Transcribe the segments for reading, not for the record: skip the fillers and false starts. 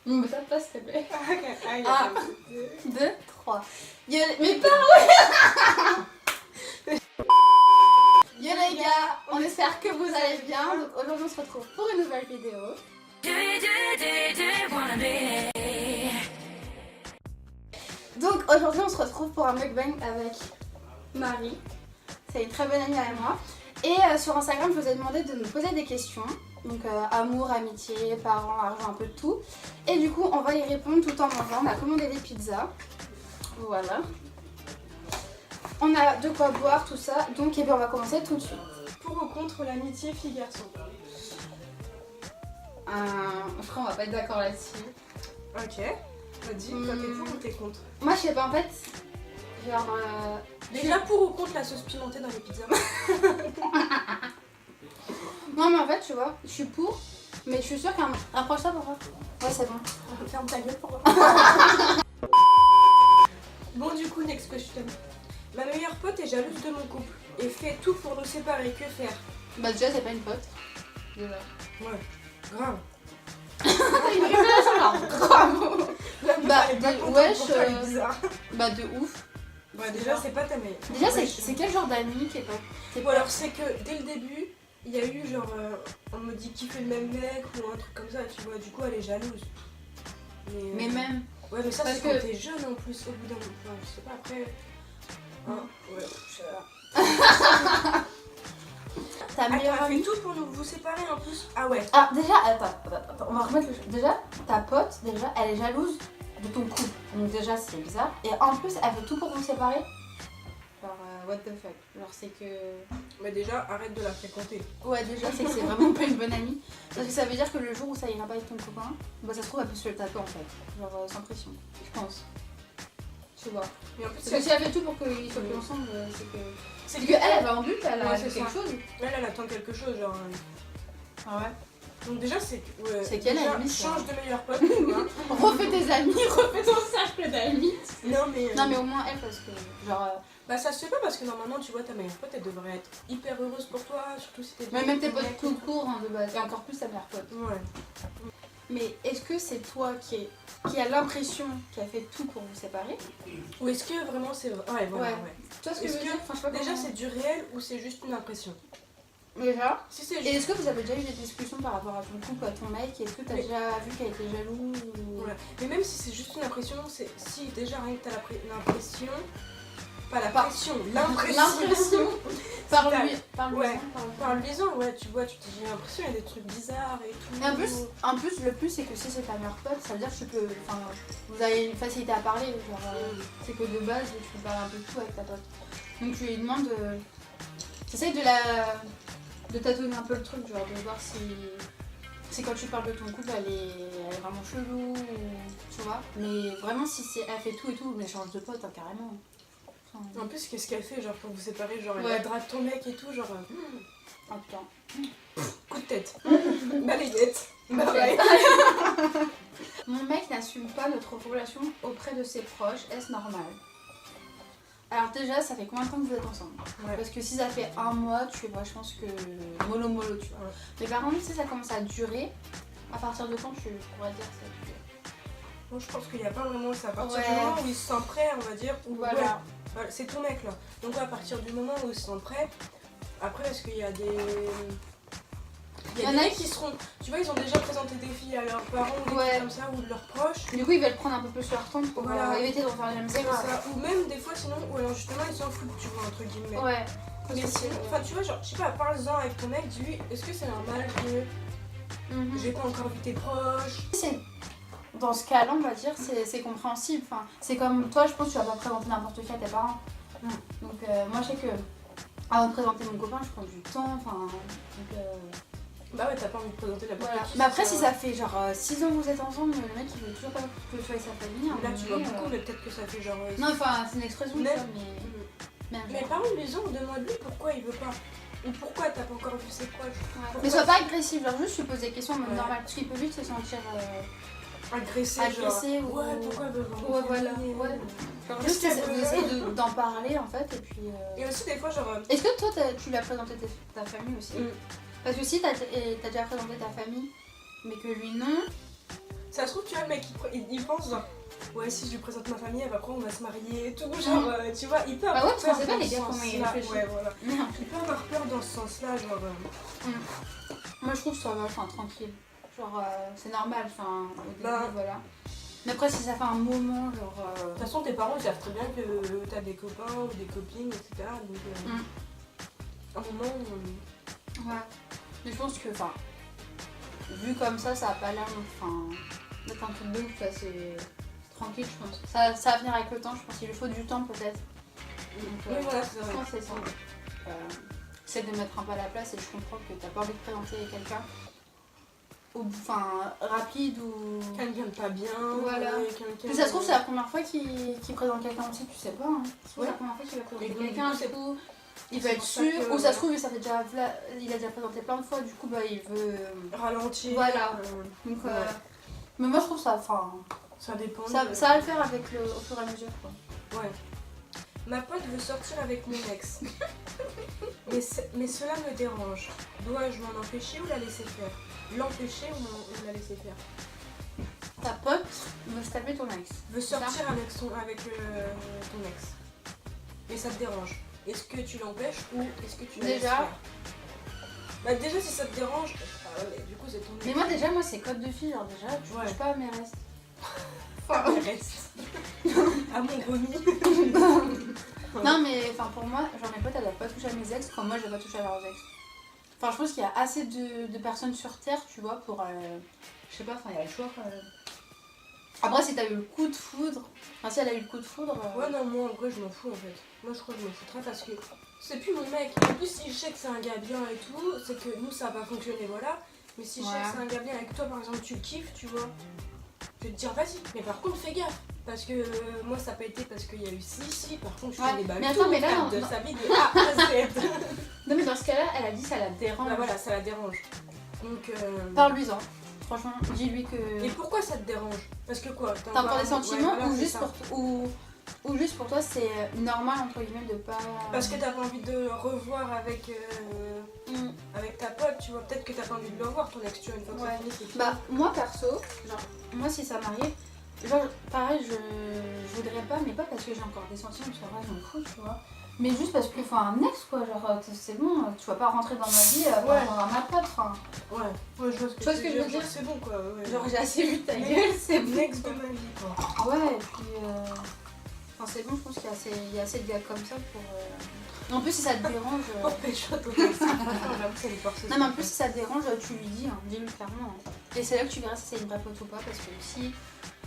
Me tape pas s'il te plaît. Ok, 1, 2, 3. Mais pas Yo les gars, on espère que vous allez bien. Donc aujourd'hui on se retrouve pour une nouvelle vidéo. Donc aujourd'hui on se retrouve pour un mukbang avec Marie. C'est une très bonne amie à moi. Et sur Instagram je vous ai demandé de nous poser des questions. Donc amour, amitié, parents, argent, un peu de tout. Et du coup on va y répondre tout en mangeant. On a commandé des pizzas. Voilà. On a de quoi boire, tout ça. Donc on va commencer tout de suite. Pour ou contre l'amitié fille-garçon? Je crois qu'on va pas être d'accord là-dessus. Ok, vas-y, toi t'es pour ou t'es contre? Moi je sais pas en fait. Genre. Déjà pour ou contre la sauce pimentée dans les pizzas? Non mais en fait tu vois, je suis pour. Mais je suis sûre qu'un. Approche-toi pour voir. Ouais c'est bon. Ferme ta gueule pour voir. Bon du coup, next question. Ma meilleure pote est jalouse de mon couple et fait tout pour nous séparer. Que faire? Bah déjà c'est pas une pote. Déjà. Ouais, grave. T'as une révélation là. Bravo. Bah wesh. Bizarre. Bah de ouf. Ouais, déjà c'est pas ta meilleure. Déjà Wesh. c'est quel genre d'ami qui est pas. Ou alors c'est que dès le début, il y a eu genre on me dit qui fait le même mec ou un truc comme ça, tu vois, du coup elle est jalouse. Mais même. Ouais mais ça parce c'est que quand t'es jeune en plus au bout d'un moment. Enfin, je sais pas après. Hein, ouais, je sais pas. Ta meilleure Elle fait amie. tout pour vous séparer en plus. Ah ouais. Ah déjà attends, on va remettre le. Déjà ta pote déjà elle est jalouse de ton couple. Donc déjà c'est bizarre. Et en plus elle fait tout pour vous séparer. Genre what the fuck. Genre c'est que. Mais déjà arrête de la fréquenter. Ouais déjà c'est que c'est vraiment pas une bonne amie. Parce que ça veut dire que le jour où ça ira pas avec ton copain, bah ça se trouve elle peut se le taper en fait. Genre sans pression. Je pense. Tu vois. Mais en plus Parce que si elle fait tout pour qu'ils soient plus ensemble, c'est que. c'est C'est qu'elle va en but, elle a Ouais, fait c'est quelque ça. chose. elle attend quelque chose genre. Ah ouais. Donc déjà c'est que. Ouais, C'est qu'elle déjà, a mis ça. change de meilleure pote. Tu vois. Refais tes amis, refais ton cercle d'amis. Non mais. Non mais au moins elle parce que genre. Bah ça se fait pas parce que normalement tu vois ta meilleure pote elle devrait être hyper heureuse pour toi, surtout si t'es Mais même tes ton potes mec. tout court hein, de base. Et encore plus ta meilleure pote. Ouais. Mais est-ce que c'est toi qui a l'impression qu'elle fait tout pour vous séparer? Ou est-ce que vraiment c'est vrai? Ouais voilà Ouais. ouais. Tu vois ce que je Est-ce veux que dire? Enfin, je sais pas déjà comment- c'est du réel ou c'est juste une impression? Déjà. Si c'est Et juste. est-ce que vous avez déjà eu des discussions par rapport à ton couple, à ton mec? Est-ce que t'as Mais- déjà vu qu'elle était jalouse ou... Voilà. Mais même si c'est juste une impression, c'est si déjà rien que t'as l'impression. Pas la Pas- pression, l'impression. L'impression. Parle-lui. Ouais. Parle-lui. Parle-lui-en, ouais, tu vois, tu te dis j'ai l'impression il y a des trucs bizarres et tout. Et en plus, le plus c'est que si c'est ta meilleure pote, ça veut dire que tu peux, enfin, vous avez une facilité à parler, genre, c'est que de base tu peux parler un peu de tout avec ta pote. Donc tu lui demandes, t'essayes de tâtonner un peu le truc, genre de voir si quand tu parles de ton couple elle est vraiment chelou, ou, tu vois. Mais vraiment si elle fait tout et tout, mais change de pote hein, carrément. Enfin, En plus, qu'est-ce qu'elle fait genre pour vous séparer? Genre Ouais. elle drague ton mec et tout, genre oh putain. coup de tête, balayette, bye bye. Mon mec n'assume pas notre relation auprès de ses proches, est-ce normal? Alors déjà, ça fait combien de temps que vous êtes ensemble? Ouais. Parce que si ça fait un mois, tu vois, je pense que mollo mollo, tu vois. Ouais. Mais par contre, si ça commence à durer, à partir de quand tu pourrais dire que ça a duré? Moi je pense qu'il n'y a pas vraiment ça. À partir Ouais. du moment où il se sent prêt, on va dire, ou Voilà. ouais, voilà, c'est ton mec là. Donc à partir du moment où il se sent prêt, après est-ce qu'il y a des. Il y a des mecs qui seront. Tu vois, ils ont déjà présenté des filles à leurs parents ou des Ouais. trucs comme ça, ou de leurs proches. Du coup, ils veulent prendre un peu plus leur temps pour Voilà. éviter de refaire la même C'est erreur. ça. Ou même des fois sinon, ou alors justement ils s'en foutent, tu vois, entre guillemets. Ouais. Mais sinon, enfin tu vois, genre, je sais pas, parle-en avec ton mec, dis-lui, est-ce que c'est normal que Mhm. j'ai pas encore vu tes proches? Dans ce cas-là, on va dire, c'est compréhensible. Enfin, c'est comme toi, je pense que tu vas pas présenter n'importe qui à tes parents. Mm. Donc, moi, je sais que avant de présenter mon copain, je prends du temps. Enfin, donc, Bah ouais, t'as pas envie de présenter la voilà. qui, Mais après, c'est si ça fait genre 6 ans que vous êtes ensemble, le mec il veut toujours pas que tu sois sa famille. à un Là moment tu vois donné, beaucoup, mais peut-être que ça fait genre. Non, enfin, c'est une expression, Mais- ça, mais. Mais genre. par contre, les gens, demande-lui pourquoi il veut pas. Ou pourquoi t'as pas encore vu ses proches. Ouais. Pourquoi Mais sois pas agressif, genre juste tu poses des questions en mode Ouais. normal. Parce qu'il peut vite se sentir. Agressé, Agressé genre. ou- Ouais, pourquoi elle veut voir Ouais, ma voilà. famille, Ouais. Genre Qu'est-ce juste qu'elle veut essayer d'en parler en fait. Et puis. Et aussi, des fois, genre. Est-ce que toi tu lui as présenté ta famille aussi? Mm. Parce que si t'as déjà présenté ta famille, mais que lui non, Ça se trouve, tu vois, le mec, il pense genre, ouais, si je lui présente ma famille, elle va croire on va se marier et tout. Genre, tu vois, il peut avoir ouais, parce qu'on peur sait pas dans les ce gars comment ils sens-là. réfléchissent. Ouais, voilà. Il peut avoir peur dans ce sens-là, genre. Moi je trouve ça va, enfin tranquille. Genre c'est normal, enfin au début, Bah. voilà. Mais après si ça fait un moment, genre. De toute façon, tes parents ils savent très bien que t'as des copains ou des copines, etc. Donc, à un moment. Ouais. Mais je pense que, enfin, vu comme ça a pas l'air, enfin, d'être un truc de ouf, c'est tranquille, je pense. Ça va venir avec le temps, je pense qu'il lui faut du temps peut-être. Donc, Oui, voilà, c'est vrai. je pense que c'est ça. C'est de mettre un peu à la place et je comprends que t'as pas envie de présenter quelqu'un, enfin, rapide ou. Quelqu'un de pas bien. Voilà. Quelqu'un. Si ça se trouve, c'est la première fois qu'il présente quelqu'un aussi, tu sais pas. Hein. C'est Ouais. la première fois qu'il va présenter Et donc, quelqu'un, du coup, du coup, il c'est veut être pour ça sûr. que- Ou ça se trouve, ça fait déjà, il a déjà présenté plein de fois, du coup, bah, il veut. Ralentir. Voilà. Donc, Ouais. mais moi, je trouve ça, enfin, Ça dépend. ça va le faire avec au fur et à mesure, quoi. Ouais. Ma pote veut sortir avec mon ex. mais cela me dérange. Dois-je m'en empêcher ou la laisser faire? L'empêcher ou la laisser faire? Ta pote veut se taper ton ex. Veut sortir avec ton ex. Et ça te dérange. Est-ce que tu l'empêches ou est-ce que tu la laisses Déjà. faire? Bah déjà si ça te dérange, ouais, du coup c'est ton ex. Mais moi, déjà, moi, c'est code de fille, genre, déjà, tu Ouais. touches pas à mes restes. Ah, mais reste. À mon remis. Non, mais enfin, pour moi, genre, mes potes, elles doivent pas toucher à mes ex quand moi, je vais pas toucher à leurs ex. Enfin, je pense qu'il y a assez de personnes sur Terre, tu vois, pour. Je sais pas, enfin, il y a le choix, quoi. Après, si t'as eu le coup de foudre. Enfin, si elle a eu le coup de foudre. Ouais, non, moi en vrai je m'en fous en fait. Moi je crois que je m'en foutrais parce que c'est plus mon mec. En plus, si je sais que c'est un gars bien et tout, c'est que nous ça va pas fonctionner, voilà. Mais si je sais Ouais. que c'est un gars bien avec toi, par exemple, tu le kiffes, tu vois, je vais te dire vas-y. Mais par contre, fais gaffe. Parce que moi ça n'a pas été parce qu'il y a eu si, par contre, je Ouais, fais des balles mais attends, mais là, frère, de non. sa vie de A à Z. Non, mais dans ce cas-là, elle a dit ça la dérange. Bah voilà, ça la dérange. Donc. Parle-lui-en. Franchement, dis-lui que. Et pourquoi ça te dérange? Parce que quoi? T'as encore des sentiments Ouais, voilà, ou, c'est juste ça. ou juste pour toi c'est normal entre guillemets de pas. Parce que t'as pas envie de le revoir avec, Mm. avec ta pote, tu vois. Peut-être que t'as pas envie de le revoir ton ex, tu vois, une fois que Ouais. c'est fini, c'est fini. Bah, moi perso, genre, moi si ça m'arrive, genre, pareil, je voudrais pas, mais pas parce que j'ai encore des sentiments, parce que vrai, je m'en fous, tu vois. Mais juste parce que, enfin, un ex, quoi, genre, c'est bon, tu vas pas rentrer dans ma vie par rapport à ma pote, enfin. Ouais, je vois ce que Tu vois ce que je veux dire? C'est bon, quoi. Ouais. Genre, j'ai assez vu ta gueule, c'est bon. L'ex de ma vie, quoi. Ouais, et puis. Enfin, c'est bon, je pense qu'il y a assez de gars comme ça pour. En plus, si ça te dérange. Oh, pécho, ton ex. Franchement, j'avoue que ça lui force. Non, mais en plus, si ça te dérange, tu lui dis, hein, dis-lui clairement. Hein. Et c'est là que tu verras si c'est une vraie pote ou pas, parce que si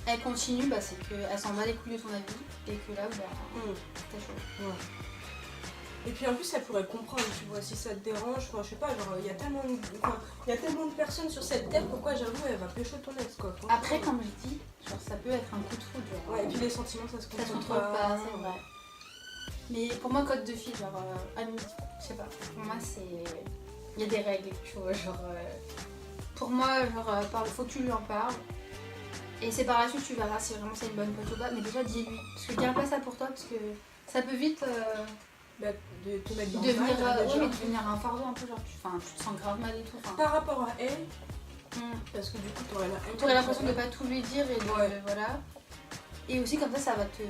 elle continue, bah, c'est qu'elle s'en bat les couilles de ton avis, et que là, bah, t'es chaud. Ouais. Et puis en plus, elle pourrait comprendre, tu vois, si ça te dérange. Enfin, je sais pas, genre, il y a tellement de personnes sur cette terre, pourquoi j'avoue, elle va pécho ton ex, quoi. Franchement. Après, comme je dis, genre, ça peut être un coup de foudre. Genre, Ouais, et puis les sentiments, ça se ça se contrôle contrôle pas, c'est vrai. Mais pour moi, code de fille, genre, ami, je sais pas, pour moi, c'est. Il y a des règles, tu vois, genre. Pour moi, genre, faut que tu lui en parles. Et c'est par la suite, tu verras si vraiment c'est une bonne pote ou pas. Mais déjà, dis-lui. Parce que garde pas ça pour toi, parce que ça peut vite. Bah, de te mettre dans devenir, le mal, ouais, déjà. mais devenir un fardeau un peu, genre, tu te sens grave mal et tout. Par rapport à elle, Mm. parce que du coup, t'aurais la haine. T'aurais l'impression de pas tout lui dire et de. Ouais. Voilà. Et aussi, comme ça va te.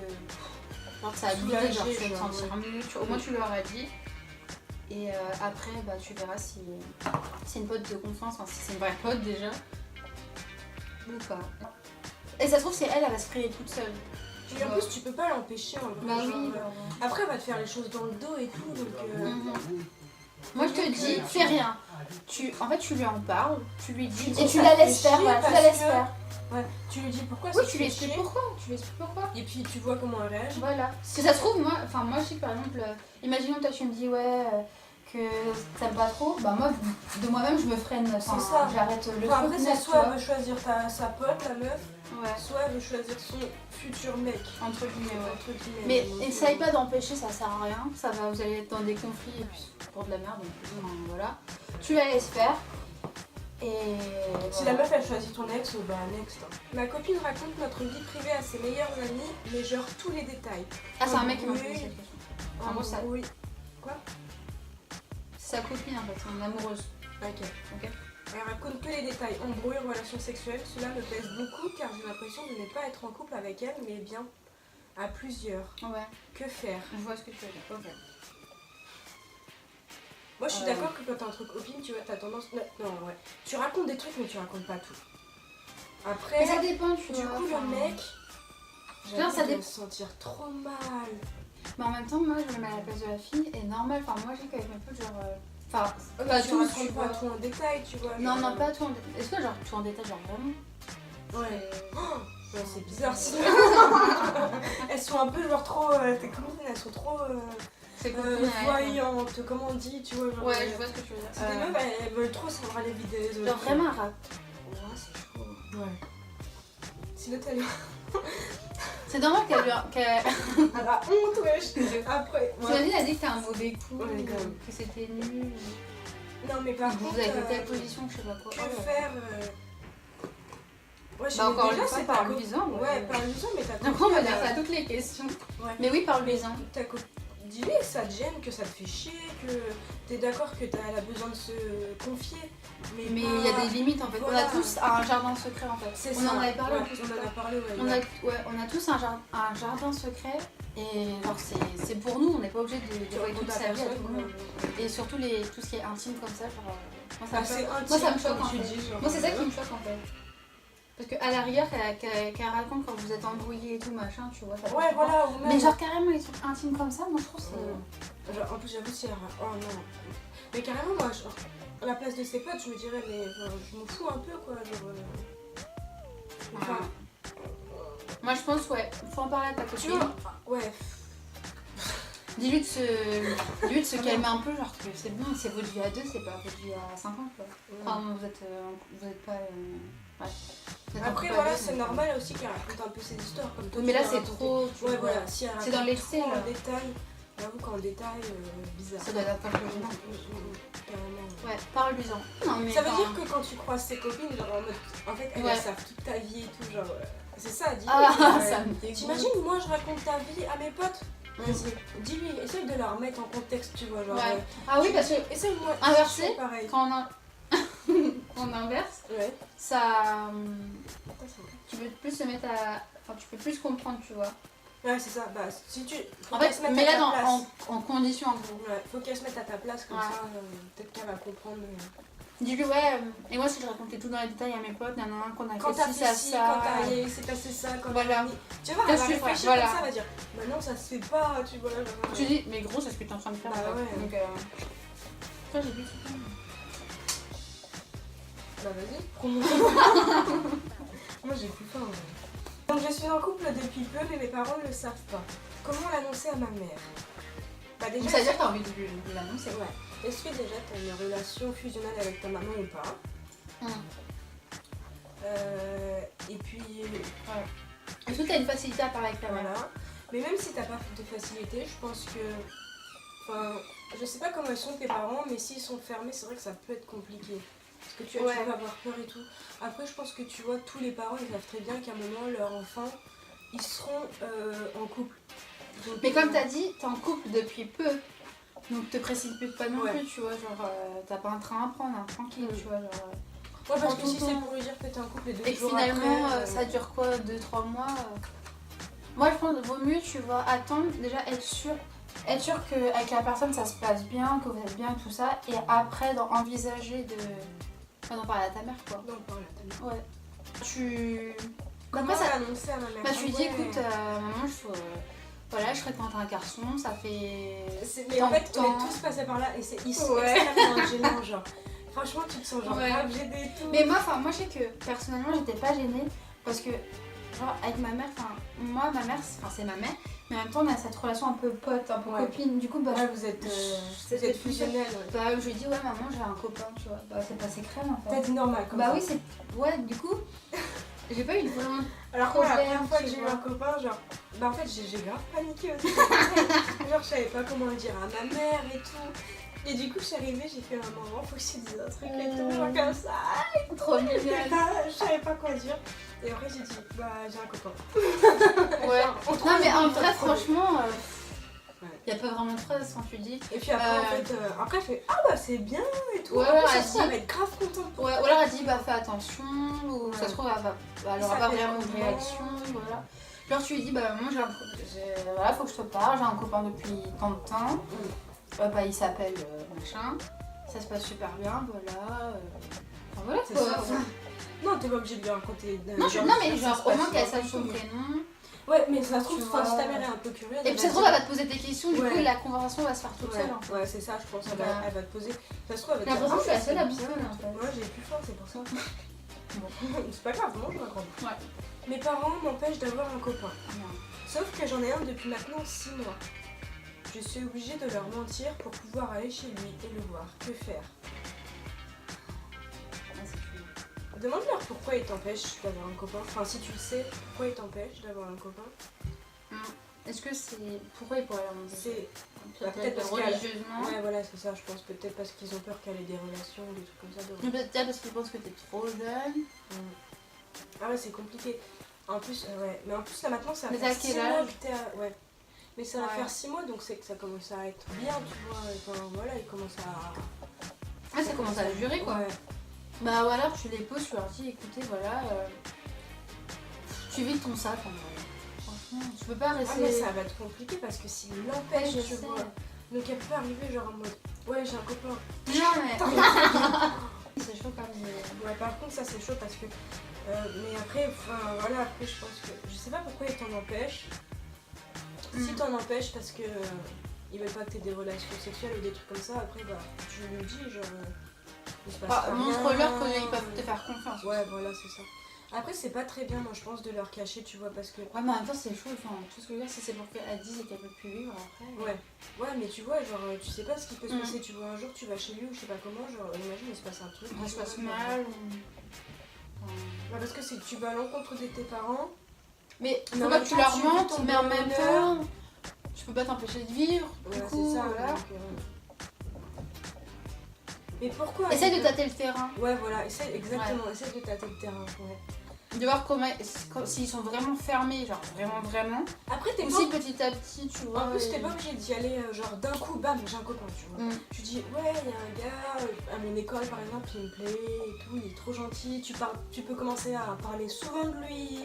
Genre, ça va te vider, Soulager, genre, tu vas te genre, sentir mieux. Au moins, tu leur as dit. Et après, bah, tu verras si c'est une pote de confiance, enfin, si c'est une vraie pote déjà. Ou pas. Et ça se trouve, c'est elle, elle va se créer toute seule. Et en plus, tu peux pas l'empêcher en vrai. Bah genre, oui. Après, elle va te faire les choses dans le dos et tout, donc. Mhm. Moi, je te dis, fais rien. En fait, tu lui en parles, tu lui dis. Et tu la laisses faire, voilà, tu la laisses faire. Ouais, tu lui dis pourquoi Oui, ça tu te lui fait expliques chier. pourquoi. Tu lui expliques pourquoi. Et puis tu vois comment elle réagit. Voilà. Parce que ça se trouve, moi je sais que par exemple, imaginons toi tu me dis ouais que t'aimes pas trop, bah moi de moi-même je me freine, enfin, C'est ça. j'arrête le Enfin, truc après, c'est net, tu soit vois. elle veut choisir sa pote, la meuf, Ouais, soit elle veut choisir son futur mec. entre guillemets, ouais. Entre guillemets. Mais Donc, essaye pas d'empêcher, ça sert à rien. Ça va, vous allez être dans des conflits et puis pour de la merde, donc voilà. Tu la laisses faire. Et Si la meuf elle choisit ton ex, bah next. Ma copine raconte notre vie privée à ses meilleurs amis, mais genre tous les détails. Ah, c'est un mec qui m'a Oui. posé cette question. En gros, ça. Oui. C'est sa copine en fait, c'est une amoureuse. Ok. Ok. Elle raconte que les détails, embrouilles, relations sexuelles. Cela me pèse beaucoup car j'ai l'impression de ne pas être en couple avec elle, mais bien à plusieurs. Ouais, Que faire? je vois ce que tu veux dire. Ok. Moi, je suis d'accord que quand t'es entre copines, tu vois, t'as tendance. Non, ouais. Tu racontes des trucs, mais tu racontes pas tout. Après, Mais ça dépend, tu du vois. coup, le mec, Genre, ça il doit dépend. se sentir trop mal. Mais en même temps, moi, je me mets à la place de la fille et normal. Enfin, moi, j'ai qu'avec mes potes, genre. Enfin, Mais pas tu tous, racontes tu pas vois. tout en détail, tu vois. Non, genre, non, pas tout en détail. Est-ce que, genre, tout en détail, genre vraiment Ouais. Ouais, c'est bizarre si. Elles sont un peu genre trop. Tes copines, elles sont trop. C'est cool. Voyantes, comment on dit, tu vois. Genre, Ouais, je vois ce que tu veux dire. c'est des meufs, elles veulent trop savoir les vies des autres. Genre, vraiment un rap. Ouais, c'est chaud. Ouais. Sinon, t'as eu. C'est normal qu'elle. À la honte, wesh. Après. T'imagines, elle a dit que t'as un mauvais coup, Ouais, grave. que c'était nul. Non, mais par Vous contre. avez fait telle position, je sais pas quoi. Que faire Ouais, je Bah, encore une déjà, fois, c'est par ta co- luisant. Ouais, par luisant, mais t'as Donc, on va dire ça à toutes les questions. Ouais. Mais oui, par luisant. Ta co- Dis-lui que ça te gêne, que ça te fait chier, que t'es d'accord que elle a besoin de se confier. Mais Mais pas- il y a des limites en fait. Voilà. On a tous un jardin secret en fait. C'est On ça. en avait parlé Ouais, en plus. on en a parlé, ouais. On a tous un jardin secret et genre c'est pour nous, on n'est pas obligé de dévoiler toute sa vie à tout le monde. Et surtout tout ce qui est intime comme ça, genre, moi ça me C'est choque. intime, Moi ça me choque comme en tu fait. dis, genre, Moi c'est ça qui me choque en fait. Parce qu'à la rigueur, qu'elle raconte quand vous êtes embrouillés et tout machin, tu vois. Ça Ouais, comprend. voilà. Ou même... Mais genre carrément les trucs intimes comme ça, moi je trouve c'est. Genre, en plus, j'avoue, si elle... Oh non. Mais carrément, moi, genre, à la place de ses potes, je me dirais, mais genre, je m'en fous un peu, quoi. Genre, Enfin, Moi je pense ouais, faut en parler à ta tu copine. vois, ouais. Dis-lui de se calmer un peu, genre que c'est bon, c'est votre vie à deux, c'est pas votre vie à 5 ans quoi. Enfin, vous êtes pas. Ouais. Vous êtes Après, pas voilà, deux, c'est donc, normal aussi qu'elle raconte un peu ses histoires. Comme toi, Oui, mais tu là l'as c'est raconté. trop. Tu Ouais, vois. voilà, si elle C'est dans raconte l'excès, trop là. en détail, j'avoue qu'en détail, bizarre. Ça doit être un peu gênant. Carrément. Ouais, parle-lui-en. Non, mais Ça veut enfin, dire que quand tu croises ses copines, genre en mode. En fait, elles Ouais. savent toute ta vie et tout, genre. C'est ça, dis-lui. Ah, ça me dégoûte. T'imagines, moi je raconte ta vie à mes potes. Vas-y, dis-lui, essaye de la remettre en contexte, tu vois. Genre, Ouais. Ah oui, parce que essaye-moi. Inversé, c'est pareil. quand on inverse, Ouais. ça. Tu peux plus se mettre à. Enfin, tu peux plus comprendre, tu vois. Ouais, c'est ça. Bah, si tu. Faut En qu'elle fait, se mette mais à là ta place. en condition en gros. Ouais, faut qu'elle se mette à ta place comme Ouais. ça, peut-être qu'elle va comprendre. Dis-lui, ouais, et moi si je racontais tout dans les détails à mes potes, qu'on a Quand fait t'as ci, fait ça, ci, ça. quand t'as s'est passé ça, quand Voilà. tu vois, Qu'est-ce elle va que tu fais réfléchir Voilà. comme ça, elle va dire bah non, ça se fait pas, tu vois. Genre, Tu dis, mais gros, c'est ce que t'es en train de faire. Bah en fait. ouais. Donc, toi, j'ai dit tout. Bah vas-y. Moi j'ai plus faim. Donc je suis en couple depuis peu, mais mes parents ne le savent pas. Comment l'annoncer à ma mère? Bah déjà, Donc, ça veut dire que t'as envie de l'annoncer. ouais. Est-ce que déjà t'as une relation fusionnelle avec ta maman ou pas? Et puis Est-ce que t'as une facilité à parler avec ta mère? voilà. Mais même si t'as pas de facilité, je pense que. Enfin, je sais pas comment ils sont tes parents, mais s'ils sont fermés, c'est vrai que ça peut être compliqué. Parce que tu Ouais. peux avoir peur et tout. Après, je pense que tu vois, tous les parents ils savent très bien qu'à un moment, leur enfant, ils seront en couple. Donc, Mais comme t'as dit, t'es en couple depuis peu. Donc te précipite pas non Ouais. plus, tu vois. Genre, t'as pas un train à prendre, hein, tranquille, tu vois. Genre, Ouais, parce en que si tout c'est temps. pour lui dire que t'es en couple et 2 Et que jours finalement, après, ça dure quoi 2-3 mois Moi, je pense qu'il vaut mieux, tu vois, attendre, déjà être sûr qu'avec la personne ça se passe bien, que vous êtes bien et tout ça, et après envisager d'en parler à ta mère, quoi. Non, pas là, Ouais. Tu. Comment Après, ça. l'annoncer à ma mère? Bah, tu lui dis, Ouais. écoute, maman, voilà, je fréquente un garçon, ça fait. Mais en fait, on temps. est tous passés par là et c'est Ouais. extrêmement gênant, genre. Franchement, tu te sens genre Ouais. grave gênée et tout. Mais moi, moi, je sais que personnellement, j'étais pas gênée parce que, genre, avec ma mère, moi, ma mère, c'est ma mère, mais en même temps, on a cette relation un peu pote, un peu Ouais. copine. Du coup, bah, Ouais, vous êtes c'était fusionnels. Ouais. bah, je lui ai dit, ouais, maman, j'ai un copain, tu vois. Bah, c'est passé crème en T'as fait. dit normal comme Bah ça. oui, c'est. Ouais, du coup, j'ai pas eu vraiment. Alors que moi, la problème, première fois que tu j'ai eu vois. un copain, genre. Bah en fait, j'ai grave paniqué aussi. Genre, je savais pas comment le dire à ma mère et tout. Et du coup, je suis arrivée, j'ai fait un moment, faut que je te dise un truc et tout, genre comme ça. Trop Et mignonne. bah, je savais pas quoi dire. Et après, j'ai dit, bah, j'ai un copain. Ouais. Genre, on Non, mais en trouve vrai, pas trop. franchement, Ouais. Il n'y a pas vraiment de phrase quand tu dis. Et puis après, en fait, après elle fait ah bah c'est bien et tout. Ouais, Après, elle ça, dit- elle va être grave contente. Ouais, ou alors elle dit bah fais attention, ou Ouais. ça se trouve elle aura Ça pas fait vraiment de longtemps. réaction, voilà. Genre tu lui dis bah moi voilà, faut que je te parle, j'ai un copain depuis tant de temps, bah il s'appelle machin, ça se passe super bien, voilà. Enfin, voilà C'est quoi. ça. Ouais. Non, t'es pas obligé de lui raconter. Non, non mais ça genre se au passe moins qu'elle bien, sache son tout. prénom. Ouais, mais ça se trouve, Tu enfin, si vois. ta mère est un peu curieuse. Et puis ça se trouve elle va te poser des questions, du coup la conversation va se faire toute seule. En fait. Ouais, c'est ça, je pense. Bah. Elle va te poser. Ça se trouve, elle va J'ai te dire. l'impression que je suis la c'est seule à bien. bouffonner en fait. Moi, j'ai plus faim, c'est pour ça. Bon. C'est pas grave, mange ma grande. Ouais. Mes parents m'empêchent d'avoir un copain. Merde. Sauf que j'en ai un depuis maintenant 6 mois. Je suis obligée de leur mentir pour pouvoir aller chez lui et le voir. Que faire? Ah, c'est cool. Demande-leur pourquoi il t'empêche d'avoir un copain. Enfin, si tu le sais, pourquoi il t'empêche d'avoir un copain. Est-ce que c'est. Pourquoi ils pourraient leur mentir? C'est peut-être parce religieusement. Ouais, voilà, c'est ça, je pense. Peut-être parce qu'ils ont peur qu'elle ait des relations, des trucs comme ça. Mais peut-être parce qu'ils pensent que t'es trop jeune. Ah ouais, c'est compliqué. En plus, ouais. Mais en plus, là maintenant, ça va Mais faire t'as quel 6 mois âge que t'es à... Ouais. Mais ça va Ouais. faire 6 mois, donc c'est que ça commence à être bien, tu vois. Enfin, voilà, il commence à... Ah, ça commence à le jurer quoi. Ouais. Bah, ou alors tu les poses, tu leur dis écoutez, voilà. Tu vides ton sac en vrai. Franchement, tu peux pas Ah, rester. mais ça va être compliqué parce que s'il l'empêche, je tu sais. vois. Donc elle peut arriver genre en mode... Ouais, j'ai un copain. Non, mais. C'est chaud quand même. Ouais, par contre, ça c'est chaud parce que. Mais après, enfin voilà, après je pense que. Je sais pas pourquoi ils t'en empêchent. Si t'en empêches parce que. Ils veulent pas que t'aies des relations sexuelles ou des trucs comme ça, après bah tu lui dis genre. Il se passe pas rien. Montre-leur qu'ils peuvent te faire confiance. Ouais, voilà, c'est ça. Après, c'est pas très bien, moi je pense, de leur cacher, tu vois, parce que. Ouais, mais en même temps, c'est chaud. Enfin, tout ce que je veux dire, si c'est pour qu'elle dise et qu'elle peut plus vivre après. Ouais, ouais, mais tu vois, genre, tu sais pas ce qui peut se Mm. passer, tu vois, un jour tu vas chez lui ou je sais pas comment, genre, imagine, il se passe un truc. Ça se passe tu vois, mal. Bah, parce que si tu vas à l'encontre de tes parents. Mais Mais faut en pas même que tu temps, leur tu vis mentes, ton mais en même bonheur. temps, tu peux pas t'empêcher de vivre. Ouais, Du coup, c'est ça, voilà. donc, Mais pourquoi Essaye de ils- tâter le terrain. Ouais, voilà, essaye, exactement, essaye de tâter le terrain. Ouais. De voir s'ils sont vraiment fermés, genre vraiment. Après, t'es Ou pas. si petit à petit, tu vois. En plus, t'es pas obligé d'y aller genre d'un coup, bam, j'ai un copain, tu vois. Mm. Tu dis, ouais, il y a un gars à mon école par exemple, il me plaît et tout, il est trop gentil. Tu peux commencer à parler souvent de lui,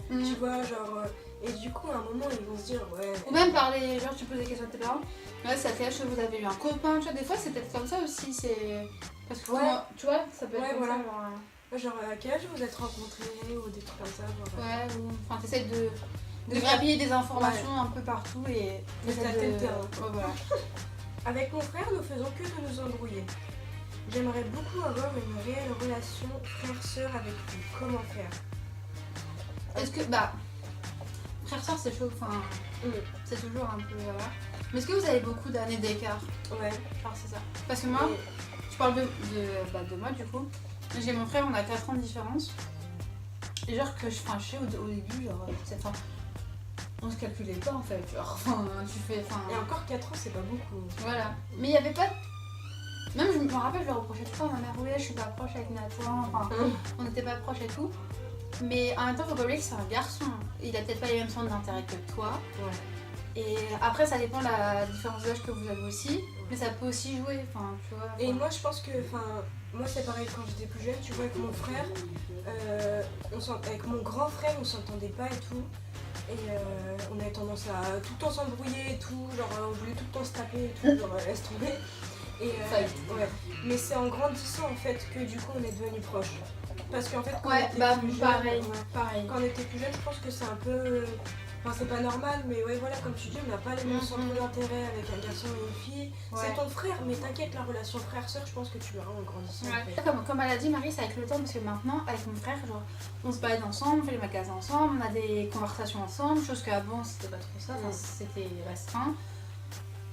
Mm. tu vois, genre. Et du coup, à un moment, ils vont se dire, ouais. Ou même parler, genre tu poses des questions à tes parents. Ouais, ça fait que vous avez eu un copain, tu vois. Des fois, c'est peut-être comme ça aussi. C'est. Parce que, Ouais. tu vois, ça peut être Ouais, comme voilà. ça. Genre, Genre, à quel âge vous êtes rencontrés ou des trucs comme ça, genre. ouais, ou. Enfin, t'essayes de De grappiller des informations un peu partout et. De tâter le terrain. Ouais, voilà. Avec mon frère, nous faisons que de nous embrouiller. J'aimerais beaucoup avoir une réelle relation frère-sœur avec lui. Comment faire? Est-ce que. Bah. Frère-sœur, c'est chaud. Enfin, Mm. c'est toujours un peu. Voilà. Mais est-ce que vous avez beaucoup d'années d'écart? Ouais. Genre, c'est ça. Parce que moi. Et- Je parle de moi du coup. J'ai mon frère, on a 4 ans de différence. Et genre que je sais au début, genre, enfin, on se calculait pas en fait. Genre, enfin, tu fais. Enfin, Et encore 4 ans, c'est pas beaucoup. voilà. Mais il n'y avait pas. Même je me rappelle, je lui reprochais tout le temps à ma mère, oui, je suis pas proche avec Nathan. Enfin, on n'était pas proches et tout. Mais en même temps, faut pas oublier que c'est un garçon. Il a peut-être pas les mêmes centres d'intérêt que toi. Ouais. Et après, ça dépend de la différence d'âge que vous avez aussi. Mais ça peut aussi jouer. Enfin, tu vois. Et moi, je pense que, enfin, moi c'est pareil quand j'étais plus jeune, tu vois, avec mon frère, avec mon grand frère, on s'entendait pas et tout. Et on avait tendance à tout le temps s'embrouiller et tout, genre on voulait tout le temps se taper et tout, genre laisse tomber. Et, Fight. ouais. Mais c'est en grandissant en fait que du coup on est devenus proches. Parce qu'en fait, quand Ouais, on était bah plus jeune, pareil. ouais, Pareil. quand on était plus jeune, je pense que c'est un peu. Enfin, c'est pas normal, mais ouais, voilà, comme tu dis, on n'a pas les mêmes centres d'intérêt avec un garçon et une fille. Ouais. C'est ton frère, mais t'inquiète, la relation frère-sœur, je pense que tu verras en grandissant. en fait. Comme elle a dit, Marie, c'est avec le temps, parce que maintenant, avec mon frère, genre, on se balade ensemble, on fait les magasins ensemble, on a des conversations ensemble, chose qu'avant, c'était pas trop ça, enfin, c'était restreint.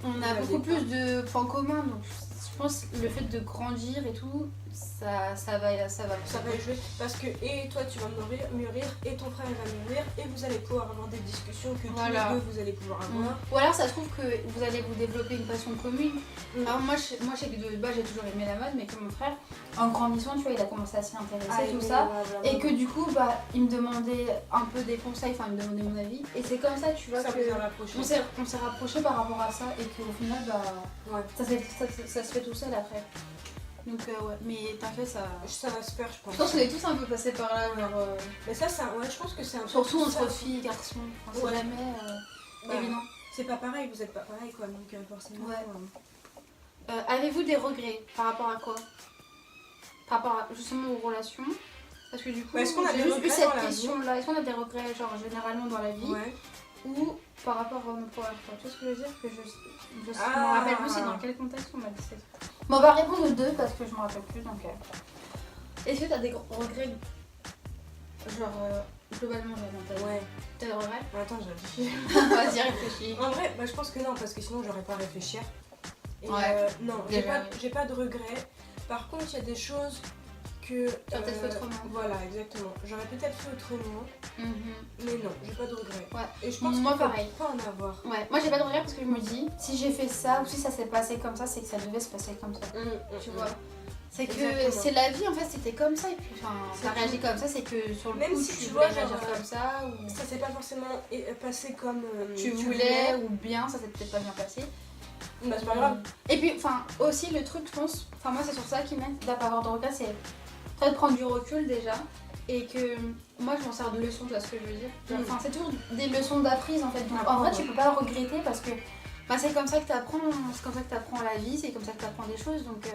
On a Ouais, beaucoup des plus de points communs, donc je pense le fait de grandir et tout, ça va y jouer parce que et toi tu vas mûrir et ton frère il va mûrir et vous allez pouvoir avoir des discussions que tous les deux vous allez pouvoir avoir. Ou alors ça se trouve que vous allez vous développer une passion commune. Alors moi je sais que de base j'ai toujours aimé la mode, mais que mon frère en grandissant tu vois il a commencé à s'y intéresser tout ça et que du coup il me demandait un peu des conseils, enfin il me demandait mon avis et c'est comme ça tu vois ça on s'est rapprochés par rapport à ça et qu'au final ça se fait tout seul après. Donc ouais, mais t'inquiète, ça va se faire, je pense. Je pense qu'on est tous un peu passés par là, genre. Mais ça, je pense que c'est un peu. Surtout entre filles et garçons. Enfin, c'est jamais évident. C'est pas pareil, vous êtes pas pareil quoi, donc forcément. Ouais. Avez-vous des regrets par rapport à quoi? Par rapport à, justement aux relations? Parce que du coup, est-ce qu'on a j'ai des juste eu regrets cette dans la question-là. Est-ce qu'on a des regrets, genre généralement dans la vie? Ouais. Ou par rapport à nos premières fois? Tu vois ce que je veux dire? Que je me rappelle plus, c'est dans quel contexte on m'a dit ça. Bon, on va répondre aux deux parce que je me rappelle plus donc. Est-ce que t'as des regrets? Genre globalement dans ta vie? Ouais. T'as des regrets? Attends, j'ai réfléchi. Vas-y, réfléchis. En vrai, je pense que non, parce que sinon j'aurais pas réfléchi. Et non, Déjà. j'ai pas de regrets. Par contre, il y a des choses que. Tu as peut-être fait autrement. Voilà, exactement. J'aurais peut-être fait autrement. Mais non, j'ai pas de regrets. Ouais. Et je pense moi qu'il faut pareil. pas en avoir. Ouais, moi j'ai pas de regrets parce que je me dis, si j'ai fait ça ou si ça s'est passé comme ça, c'est que ça devait se passer comme ça. Tu vois? C'est que c'est la vie en fait, c'était comme ça et puis ça réagit comme ça, c'est que sur le même coup si tu vois voulais réagir comme ça ou ça s'est pas forcément passé comme tu voulais ou bien ça s'est peut-être pas bien passé. Bah c'est pas grave. Et puis enfin aussi le truc je pense, enfin moi c'est sur ça qui m'aide à pas avoir de regrets, c'est peut-être prendre du recul déjà et que moi je m'en sers de leçons, tu vois ce que je veux dire. Enfin c'est toujours des leçons d'apprise en fait. Donc, en vrai tu peux pas regretter parce que c'est comme ça que t'apprends, la vie, c'est comme ça que t'apprends des choses donc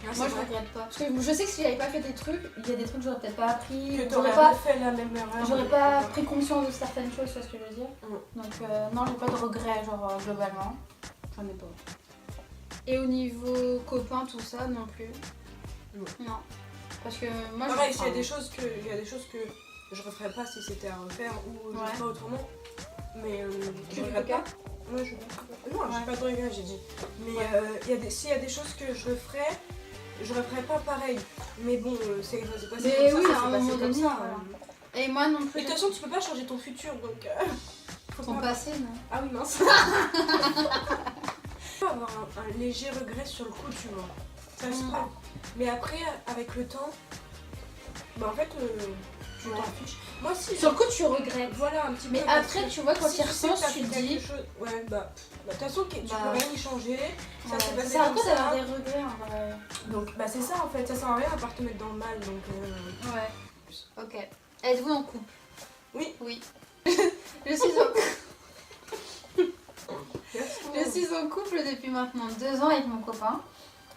moi je regrette pas. Parce que je sais que si j'avais pas fait des trucs, il y a des trucs que j'aurais peut-être pas appris. Que t'aurais pas fait la même erreur. J'aurais pas pris conscience de certaines choses, tu vois ce que je veux dire. Donc non, j'ai pas de regrets genre globalement. J'en ai pas. Et au niveau copain, tout ça non plus. Non. Parce que moi pareil, il y a des choses que je referais pas si c'était à refaire ou je ferais autrement. Mais je regrette pas. Moi je non, j'ai pas de regrets, j'ai dit. Mais s'il y a des choses que je referais pas pareil. Mais bon, c'est passé comme ça, c'est passé comme ça. Et moi non plus. Et de toute façon, tu peux pas changer ton futur donc. Ton passé, non? Ah oui, mince. Tu peux avoir un léger regret sur le coup, tu vois. Ça se prend. Mais après, avec le temps, en fait, tu t'en fiches. Moi, si. Sur le coup, tu regrettes. Voilà, un petit peu. Mais après, tu vois, quand tu y repenses, tu te dis. Ouais, de toute façon, tu peux rien y changer. Ça s'est passé comme comme ça. d'avoir des regrets en vrai. Donc, c'est ça en fait. Ça sert à rien à part te mettre dans le mal. Donc, ouais. Ok. Êtes-vous en couple? Oui. Oui. Je suis en couple. Je suis en couple depuis maintenant 2 ans avec mon copain.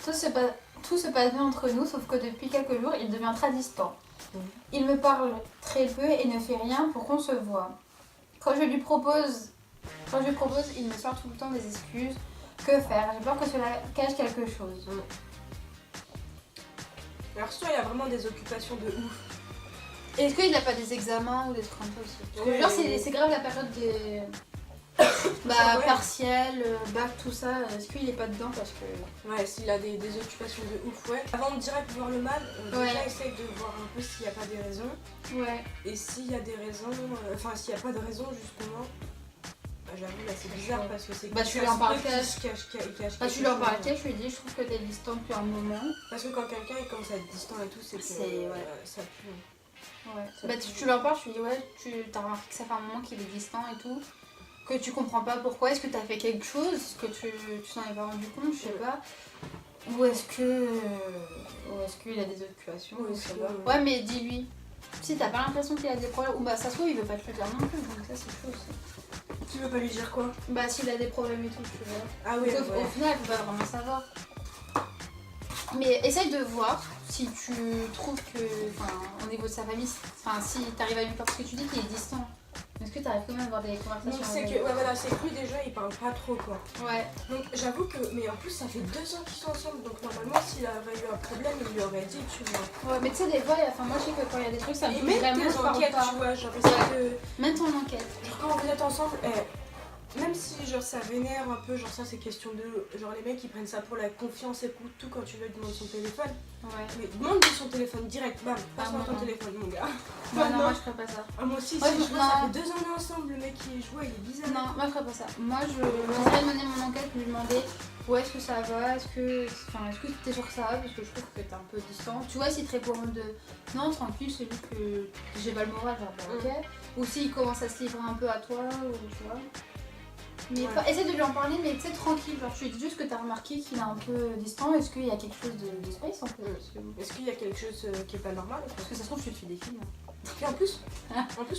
Tout se passe bien entre nous, sauf que depuis quelques jours, il devient très distant. Il me parle très peu et ne fait rien pour qu'on se voit. Quand je lui propose, il me sort tout le temps des excuses. Que faire? J'ai peur que cela cache quelque chose. Alors soit il y a vraiment des occupations de ouf. Est-ce qu'il n'a pas des examens ou des trucs comme ça aussi? Genre c'est grave la période des partiels, bac, tout ça. Est-ce qu'il est pas dedans parce que... Ouais, s'il a des occupations de ouf, ouais. Avant de direct voir le mal, déjà essaye de voir un peu s'il n'y a pas des raisons. Ouais. Et s'il y a des raisons, s'il n'y a pas de raison justement, j'avoue là c'est bizarre parce que c'est tu lui en parles cache. Tu lui en parles cache, je lui dis je trouve que t'es distant depuis un moment. Parce que quand quelqu'un commence à être distant et tout, c'est que ça pue. Ouais. Tu leur parles, je lui dis tu t'as remarqué que ça fait un moment qu'il est distant et tout, que tu comprends pas pourquoi, est-ce que t'as fait quelque chose, que tu t'en es pas rendu compte, je sais pas. Ou est-ce qu'il a des occupations, je sais pas. Ouais mais dis-lui. Si t'as pas l'impression qu'il a des problèmes, ou ça se trouve il veut pas te le dire non plus, donc ça c'est chaud aussi. Tu veux pas lui dire quoi? S'il a des problèmes et tout, tu vois. Ah oui, au final, il va vraiment savoir. Mais essaye de voir si tu trouves que, au niveau de sa famille, si t'arrives à lui parler, parce que tu dis qu'il est distant. Est-ce que t'arrives quand même à avoir des conversations? Donc c'est que, c'est que lui déjà il parle pas trop quoi. Ouais. Donc j'avoue que, mais en plus ça fait 2 ans qu'ils sont ensemble, donc normalement s'il avait eu un problème il lui aurait dit, tu vois. Ouais, mais tu sais des fois, moi je sais que quand il y a des trucs ça me fait vraiment tes enquêtes, tu vois, genre essaye de... Mets ton enquête. Genre quand vous êtes ensemble, même si genre ça vénère un peu, genre ça c'est question de... Genre les mecs ils prennent ça pour la confiance et tout quand tu veux demander son téléphone. Ouais. Mais demande-lui son téléphone direct, bam, passe-moi ton non. téléphone mon gars. Non, moi je ferais pas ça. Ah, moi aussi, Ouais, si je vois, non. ça fait 2 ans ensemble, le mec qui joue, il est bizarre. Non, moi je ferais pas ça. Moi je voudrais mener mon enquête et lui demander où est-ce que ça va, est-ce que t'es sûr que ça va, parce que je trouve que t'es un peu distant. Tu vois, s'il te répond de non, tranquille, c'est juste que j'ai pas le moral, genre bah, ok. Ou s'il commence à se livrer un peu à toi, ou tu vois. Mais essaie de lui en parler, mais tu sais, tranquille. Genre, tu lui dis juste que t'as remarqué qu'il est un peu distant. Est-ce qu'il y a quelque chose de space en fait? Est-ce qu'il y a quelque chose qui est pas normal? Parce que ça se trouve, tu te fais des films. Et en plus,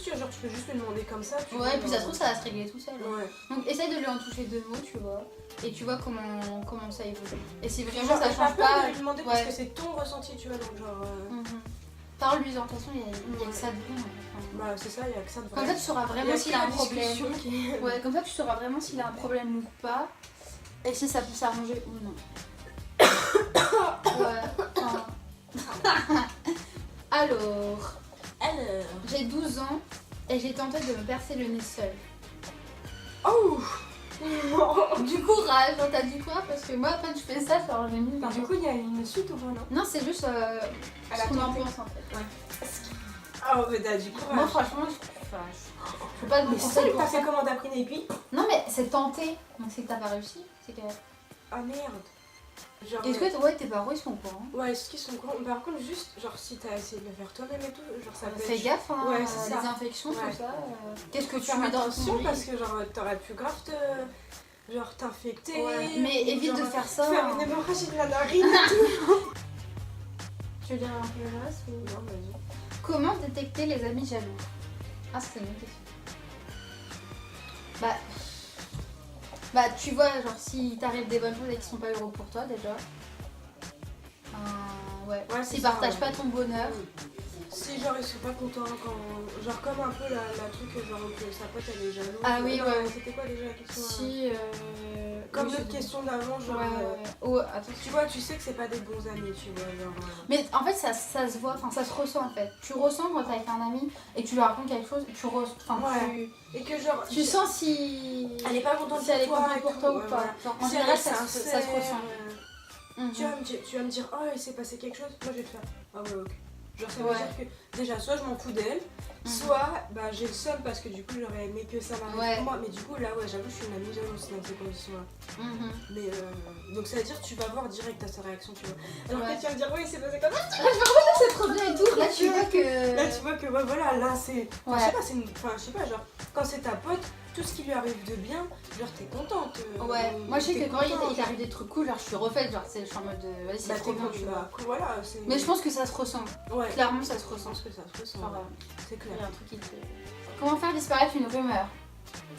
tu vois, genre, tu peux juste lui demander comme ça. Ouais, et puis ça se trouve, ça va se régler tout seul. Ouais. Donc, essaye de lui en toucher 2 mots, tu vois. Et tu vois comment ça évolue. Et si vraiment Genre, ça t'as change peur pas. de lui demander parce que c'est ton ressenti, tu vois, donc genre. Parle-lui, de toute façon, il y a que ça de bon. Bah, c'est ça, il y a que ça de vrai. Comme ça, tu sauras vraiment s'il a un problème. Qui... Ouais, comme ça, tu sauras vraiment s'il a un problème ou pas. Et si ça peut s'arranger ou non. Alors, j'ai 12 ans et j'ai tenté de me percer le nez seule. Oh. Du courage, t'as dit quoi? Parce que moi, quand je fais ça, genre, j'ai mis Du coup, il y a une suite ou pas, non? Non, c'est juste ce qu'on en pense en fait. Ouais. Oh, mais t'as du courage. Moi, franchement, je peux pas te mais conseiller. t'as fait comment? T'as pris une aiguille? Non, mais c'est tenté. Donc, c'est que t'as pas réussi. C'est que. Ah merde. Genre, est-ce que tes parents ils sont au courant? Ouais, est-ce qu'ils sont au courant? Par contre, juste, genre, si t'as essayé de le faire toi-même et tout, genre, ça peut Fais être... gaffe, hein, ouais, c'est ça. les infections, tout ça. Qu'est-ce que tu faire mets dans attention ton parce que, genre, t'aurais pu grave genre, t'infecter. Ouais. Mais évite de faire ça. Faire une hémorragie de la narine et tout. Tu veux dire un peu le reste ou... Non, vas-y. Comment détecter les amis jaloux? Ah, c'est une bonne question. Bah, tu vois, genre, si t'arrive des bonnes choses et qu'ils sont pas heureux pour toi, déjà. Ouais. S'ils partagent pas ton bonheur. Si, genre, ils sont pas contents quand. Genre, comme un peu la truc, genre, que sa pote elle est jalouse. Ah oui, ouais. C'était quoi déjà la question? Si. Comme notre question d'avant, genre. Oh, attends. Tu vois, tu sais que c'est pas des bons amis, tu vois. Genre, Mais en fait, ça se voit, enfin, ça se ressent en fait. Tu ressens quand t'es avec un ami et que tu lui racontes quelque chose, tu ressens. Et que genre. Tu sens si. Elle est pas contente si elle est contente pour toi ou pas. Genre, en général, ça se ressent. Tu vas me dire, oh, il s'est passé quelque chose. Moi, je vais te faire, ah ouais, ok. Genre, ça veut dire que déjà, soit je m'en fous d'elle, soit bah, j'ai le seum parce que du coup, j'aurais aimé que ça m'arrive pour moi. Mais du coup, là, ouais, j'avoue, je suis une amie jalouse dans ces conditions-là. Mais donc, ça veut dire que tu vas voir direct à sa réaction, tu vois. Alors que tu vas me dire, oui, il s'est passé comme ça. C'est trop bien et tout. Là, tu vois que. Là, tu vois que, ouais, voilà, là, c'est. Enfin, je sais pas, c'est une. Enfin, je sais pas, genre, quand c'est ta pote, tout ce qui lui arrive de bien, genre, t'es contente. Ouais, moi, je sais que quand il arrive des trucs cool, genre, je suis refaite, genre, je suis en mode. Vas-y, c'est trop bien, tu vois. Voilà, mais je pense que ça se ressent. Ouais. Clairement, ça se ressent. Je pense que ça se ressent. C'est clair. Il y a un truc qui te... Comment faire disparaître une rumeur?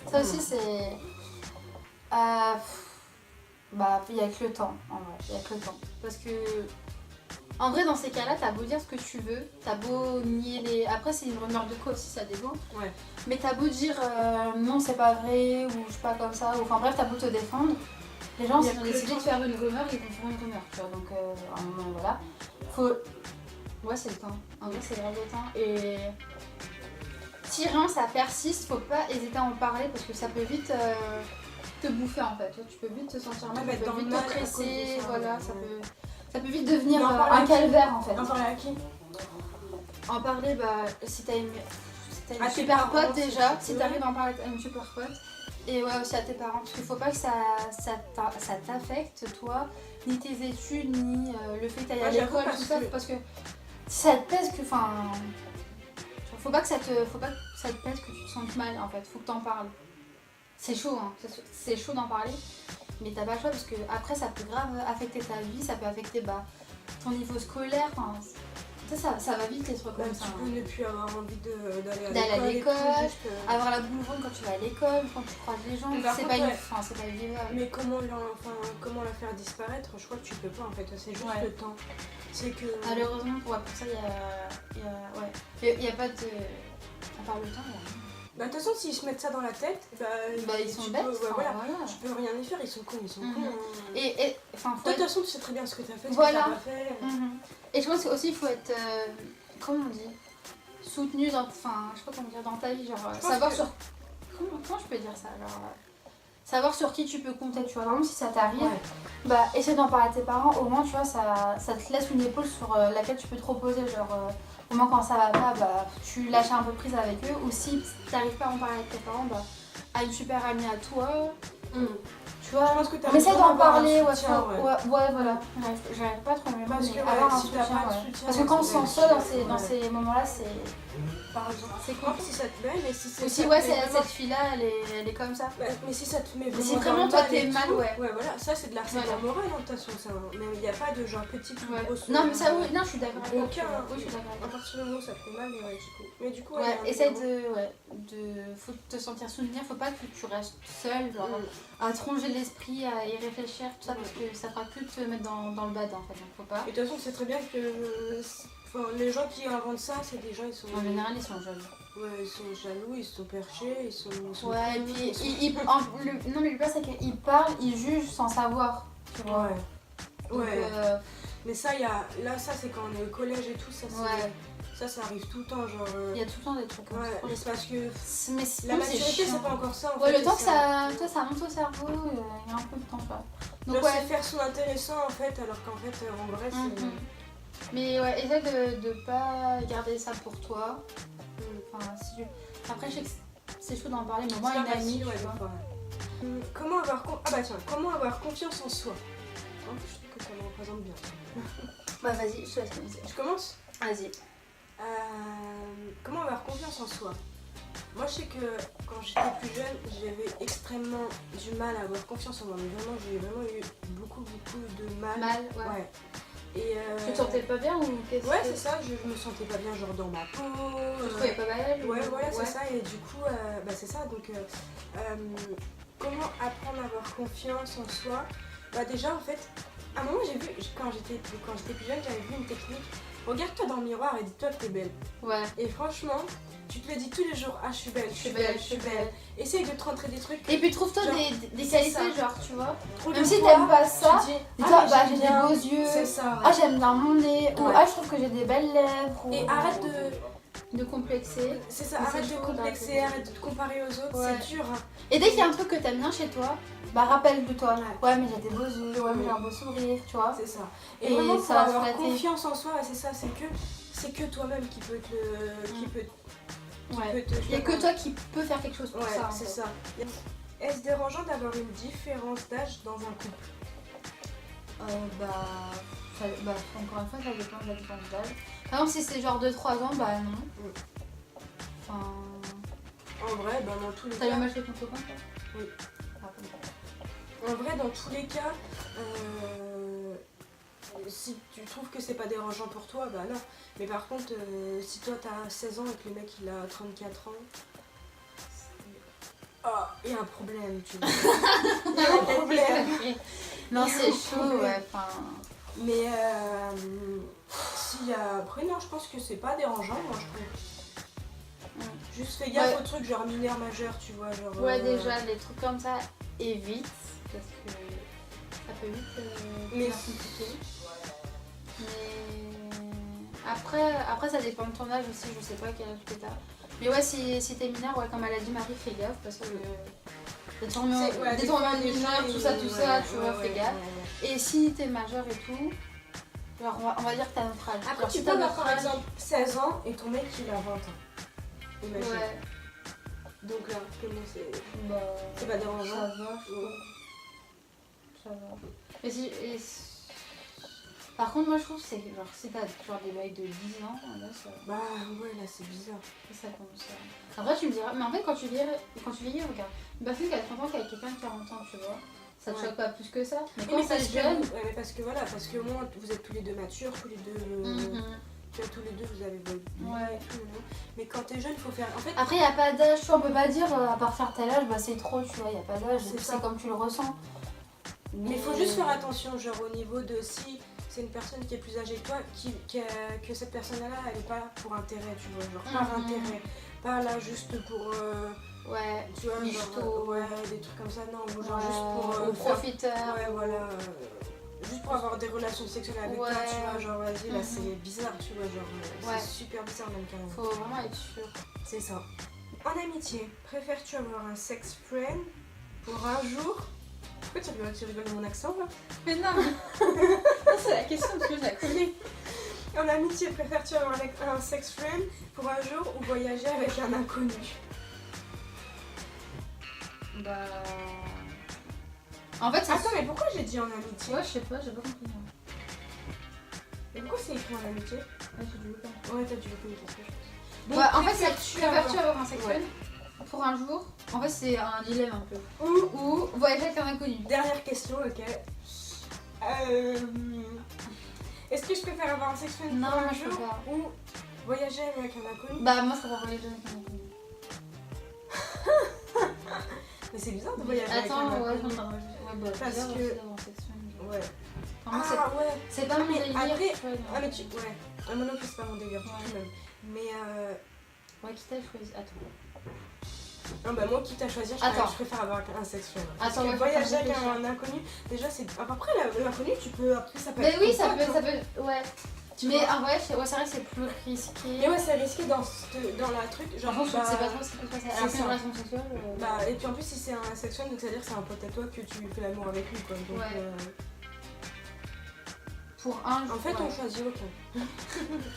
Ça aussi, c'est. Bah, il y a que le temps, en vrai. Il y a que le temps. Parce que. En vrai, dans ces cas-là, t'as beau dire ce que tu veux, t'as beau nier les. Après, c'est une rumeur de quoi aussi, ça dépend. Ouais. Mais t'as beau dire non, c'est pas vrai, ou je sais pas comme ça, ou enfin bref, t'as beau te défendre. Les gens, s'ils ont décidé de faire une rumeur, ils vont faire une rumeur, tu vois. Donc, à un moment, voilà. Faut. Ouais, c'est le temps. En vrai, c'est grave le temps. Et. Si vraiment ça persiste, faut pas hésiter à en parler parce que ça peut vite te bouffer en fait. Tu peux vite te sentir mal, tu peux vite te presser, voilà, ça peut vite devenir un calvaire en fait. En parler à qui? En parler, bah, si t'as une super pote déjà, si t'arrives à en parler à une super pote, et ouais, aussi à tes parents, parce qu'il faut pas que ça t'affecte toi, ni tes études, ni le fait que t'ailles à l'école, tout ça, parce que si ça te pèse que, enfin, faut pas que ça te pèse, que tu te sentes mal en fait, faut que t'en parles. C'est chaud, hein, c'est chaud d'en parler, mais t'as pas le choix parce que après ça peut grave affecter ta vie, ça peut affecter ton niveau scolaire, enfin, ça va vite les trucs comme ça. Tu peux ne plus avoir envie d'aller à l'école, avoir la boule ronde quand tu vas à l'école, quand tu croises les gens, c'est pas vivable. Mais comment la faire disparaître, je crois que tu peux pas en fait, c'est juste le temps. C'est que... Malheureusement pour ça il y a pas de... À part le temps, bah de toute façon s'ils se mettent ça dans la tête, ils sont bêtes, voilà. Tu peux rien y faire, ils sont cons, cons. Et enfin, de toute façon tu sais très bien ce que t'as fait, ce voilà. que t'as pas fait. Et je pense aussi il faut être, comment on dit, soutenu dans, enfin je sais pas comment dire, dans ta vie, genre savoir sur... Comment je peux dire ça, genre... savoir sur qui tu peux compter, tu vois. Vraiment, si ça t'arrive, Ouais. bah essaie d'en parler à tes parents, au moins, tu vois, ça te laisse une épaule sur laquelle tu peux te reposer, genre, au moins quand ça va pas, bah tu lâches un peu prise avec eux, ou si t'arrives pas à en parler avec tes parents, bah à une super amie à toi, tu vois. Je pense que t'as On essaie besoin d'en d'avoir un parler, ouais, soutien, ouais, voilà. J'arrive pas trop à me Parce mais que avoir un si t'as soutien, pas de ouais. soutien, Parce que quand on se ça va sent être seul dans chiant, ces moments-là, c'est par exemple. c'est Par cool. si ça te met, mais si c'est Aussi, ça te ouais, met vraiment- cette fille-là, elle est comme ça. Mais si ça te met Mais vraiment si dans vraiment le toi mal t'es et mal, tout, ouais. voilà, ça c'est de l'harcèlement Voilà. moral, hein, de toute façon, ça. Mais il n'y a pas de genre petite ou Ouais. grosse. Non, mais ça, oui, non, je suis d'accord avec toi. Aucun. Oui, je suis d'accord avec À toi. partir du moment où ça te fait mal, mais ouais, du coup. Mais du coup, Ouais, il y a un essaye numéro. faut te sentir soutenir, faut pas que tu restes seule, genre, à te ronger l'esprit, à y réfléchir, tout ça, parce que ça fera que te mettre dans le bad en fait, donc faut pas. Et de toute façon, c'est très bien que les gens qui inventent ça, c'est des gens, ils sont. En général, ils sont jeunes. Ouais, ils sont jaloux, ils sont perchés, ils sont. Ouais, et cons, puis, ils sont- non, mais le pire, c'est qu'ils parlent, ils jugent sans savoir, tu vois. Ouais. Donc, Ouais. Mais ça, là, ça, c'est quand on est au collège et tout, ça, c'est. Ouais. Ça arrive tout le temps, genre. Il y a tout le temps des trucs comme Ouais, ça. mais c'est parce que Mais la maturité, chiant. c'est pas encore ça en Ouais, fait. le temps que ça monte au cerveau, il y a un peu de temps, quoi. Donc, Donc, ouais. c'est faire son intéressant en fait, alors qu'en fait, en vrai, c'est. Mhm. Mais ouais, essaie de pas garder ça pour toi. Enfin, si tu... Après, je sais que c'est chaud d'en parler, mais moi, C'est une pas amie, facile, tu ouais, vois. des fois, ouais. Comment avoir confiance en soi. Oh, je trouve que ça me représente bien. Bah, vas-y, je te laisse commencer. Je commence. Vas-y. Comment avoir confiance en soi. Moi, je sais que quand j'étais plus jeune, j'avais extrêmement du mal à avoir confiance en moi. Mais vraiment, j'ai vraiment eu beaucoup de mal. Ouais. Et Tu te sentais pas bien ou qu'est-ce ouais, que... c'est ça, je me sentais pas bien, genre dans ma peau. Tu te trouvais pas belle Ouais, ou... voilà, c'est ça. Et du coup, bah, c'est ça. Donc, comment apprendre à avoir confiance en soi. Bah, déjà, en fait, à un moment, j'ai vu, quand j'étais plus jeune, j'avais vu une technique. Regarde-toi dans le miroir et dis-toi que t'es belle. Ouais. Et franchement, tu te le dis tous les jours, ah, je suis belle, je suis belle, je suis belle. Essaye de te rentrer des trucs. Et puis trouve-toi Genre, des c'est qualités, ça. genre, tu vois. Trouve Même le si toi, t'aimes pas ça, tu dis, dis-toi, mais bah j'aime j'ai bien. des beaux yeux. C'est ça. Ouais. Ah, j'aime bien mon nez. Ou Ouais. ah, je trouve que j'ai des belles lèvres. Ou... Et arrête de complexer. C'est ça, Mais arrête c'est de chaud, complexer, là, arrête de te comparer aux autres, Ouais. c'est dur. Hein. Et dès qu'il y a un truc que t'aimes bien chez toi, bah rappelle de toi. Ouais. Ouais, mais j'ai des beaux yeux, ouais, mais j'ai un beau sourire, tu vois. C'est ça. Et Et vraiment, pour ça va avoir flatter. confiance en soi, c'est ça, c'est que toi-même qui peut te le. Qui peut Ouais. te. Il y a que toi qui peux faire quelque chose pour Ouais, ça. en c'est fait. ça. Est-ce dérangeant d'avoir une différence d'âge dans un couple? Bah, encore une fois, ça dépend de la différence d'âge. Par exemple, si c'est genre 2-3 ans, bah non. Enfin. En vrai, dans tous les T'as le cas. match avec ton copain, toi? Oui. Ah, bon. En vrai, dans tous les cas, si tu trouves que c'est pas dérangeant pour toi, bah non. Mais par contre, si toi t'as 16 ans et que le mec il a 34 ans, il y a un problème, tu vois. Il y a un problème. Non, Il y a c'est un chaud, problème. ouais. Enfin. Mais s'il y a... Après, non, je pense que c'est pas dérangeant, moi je trouve. Juste fais gaffe Ouais. aux trucs genre mineur majeur, tu vois. Genre, Ouais, déjà, les trucs comme ça, évite. Parce que ça peut vite Mais- devenir compliqué. Mais après, ça dépend de ton âge aussi, je sais pas quel âge que t'as. Mais ouais, si t'es mineur, ouais, comme elle a dit Marie, fais gaffe parce que des tourments des fois, de les mineurs, gens, tout ça, ils- tu vois, fais gaffe. ouais. Et si t'es majeur et tout, genre on va dire que t'as notre âge. Après, Genre, tu si peux t'as avoir notre par âge- exemple 16 ans et ton mec il a 20 ans. Imagine. Ouais, Donc là, comment c'est. bah. C'est pas dérangeant. Ça va, je trouve. Ça va. Mais par contre, moi je trouve que c'est genre si t'as genre des mecs de 10 ans, là ça. Bah ouais, là c'est bizarre. Ça commence à... Après tu me diras, mais en fait quand tu vieillis, regarde, une personne qui a 30 ans qui a quelqu'un de 40 ans, tu vois, ça te Ouais. choque pas plus que ça. Mais Oui, quand mais c'est parce jeune... que, ouais, mais parce que voilà, parce que au moins vous êtes tous les deux matures, tous les deux. Tu vois, tous les deux vous avez votre vie Ouais. et tout, non. Mais quand t'es jeune, faut faire. En fait, Après il n'y a pas d'âge, tu vois, on peut pas dire à part faire tel âge, bah c'est trop, tu vois, il n'y a pas d'âge, C'est ça. c'est comme tu le ressens. mais il faut juste faire attention, genre au niveau de si c'est une personne qui est plus âgée que toi, que cette personne-là, elle est pas là pour intérêt, tu vois, genre par intérêt, pas là juste pour. Ouais, Tu vois, michto. genre, ouais, des trucs comme ça, non, ou genre ouais, juste pour. au profiteur. Ouais, voilà. Juste pour avoir des relations sexuelles avec Ouais. toi, tu vois, genre vas-y, là Mhm. c'est bizarre, tu vois, genre Ouais. c'est super bizarre même carrément. Faut vraiment être sûr. C'est ça. En amitié, préfères-tu avoir un sex friend Pour un jour. Pourquoi tu rigoles de mon accent là? Mais non, non, c'est la question parce que je la connais. En amitié, préfères-tu avoir un sex friend pour un jour ou voyager avec un inconnu? Bah. En fait, c'est. Attends, mais pourquoi j'ai dit en amitié? Ouais, je sais pas, j'ai pas compris. Et pourquoi c'est écrit en amitié? Ouais, j'ai dû le faire. Ouais, t'as dû le connaître parce que je pense. Ouais, en fait, préfères-tu c'est préfères-tu avoir un sex friend pour un jour? En fait, c'est un dilemme un peu. Ou voyager avec un inconnu. Dernière question, ok. Est-ce que je préfère avoir un sex friend Non, pour moi, un je peux jour pas. ou voyager avec un inconnu? Bah, moi, ça va voyager avec un inconnu. Mais c'est bizarre de voyager avec un Attends, inconnu. ouais, je vais ouais, bah, Parce bizarre que- aussi d'avoir un sex friend. Ouais. Enfin, moi, Ah ouais. c'est pas mon mais délire. après- tu vois, donc. Ah mais tu... Ouais. Ah, moi non plus c'est pas mon délire du Ouais. tout même. Mais Ouais, qui t'a choisi? Attends. non bah moi quitte à choisir, Attends. je préfère avoir un sex friend. Parce Attends, que ouais, voyager faut avec réfléchir. un inconnu, déjà c'est... Après l'inconnu tu peux... Après ça peut Mais être oui, ton ça pote, peut, hein. ça peut, ouais. Tu Mais vois. en vrai, ouais, c'est vrai que c'est plus risqué. Mais ouais c'est risqué dans la truc, genre Genre, je bah, sais pas trop ce qui peut se passer. c'est Après ça. une relation sexuelle. bah, et puis en plus si c'est un sex friend donc ça veut dire que c'est un pote à toi que tu fais l'amour avec lui quoi. Donc, Ouais. Pour un jour. en fait ouais. on choisit aucun.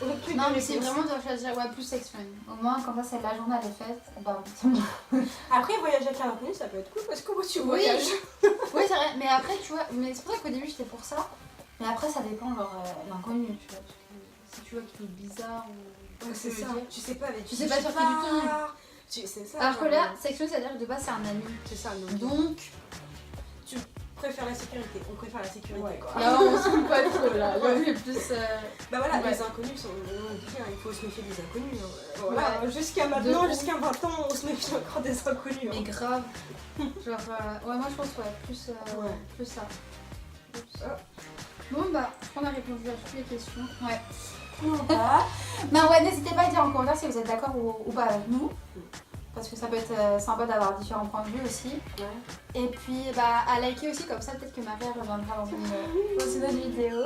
Aucune Non, mais réponse. c'est vraiment de choisir ouais, plus sex friend. Au moins, quand ça, c'est la journée, elle est faite. Bah, Après voyager avec un inconnu ça peut être cool parce que moi tu Oui. voyages. oui, c'est vrai. Mais après, tu vois, mais c'est pour ça qu'au début, j'étais pour ça. Mais après, ça dépend, genre, l'inconnu, tu vois. Parce que si tu vois qu'il est bizarre ou. Ouais, c'est ce que je ça, veux dire. tu sais pas avec Tu sais pas sur qui tu tombes. C'est ça. Alors que genre, là, sex friend, c'est-à-dire que de base, c'est un ami. c'est ça. Donc, Donc, tu préfères la sécurité. On préfère la sécurité ouais. quoi. Là, on se fout pas trop, là. Là, Ouais. on est plus. Bah voilà, Ouais. les inconnus sont. On dit bien, il faut se méfier des inconnus. Hein. Voilà, jusqu'à De maintenant, ouf. jusqu'à 20 ans, on se méfie encore des inconnus. Mais Hein. grave. Genre, ouais, moi, je pense, ouais, plus, Ouais. plus ça. Ah. Bon, bah, je crois qu'on a répondu à toutes les questions. Ouais. Non, pas. Ben ouais, n'hésitez pas à dire en commentaire si vous êtes d'accord ou pas avec nous. Parce que ça peut être sympa d'avoir différents points de vue aussi. Ouais. Et puis bah, à liker aussi, comme ça peut-être que Maria reviendra dans une autre vidéo.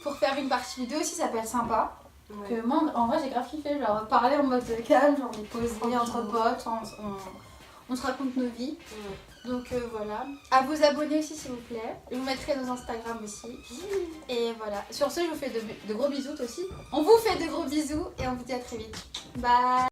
Pour faire une partie vidéo aussi, ça peut être sympa. Ouais. Que moi, en vrai, j'ai grave kiffé. Genre parler en mode calme, genre les poser Tranquille. entre potes, on se raconte nos vies. Ouais. Donc voilà. À vous abonner aussi s'il vous plaît. Je vous mettrai nos Instagram aussi. Et voilà. Sur ce, je vous fais de gros bisous aussi. On vous fait de gros bisous et on vous dit à très vite. Bye.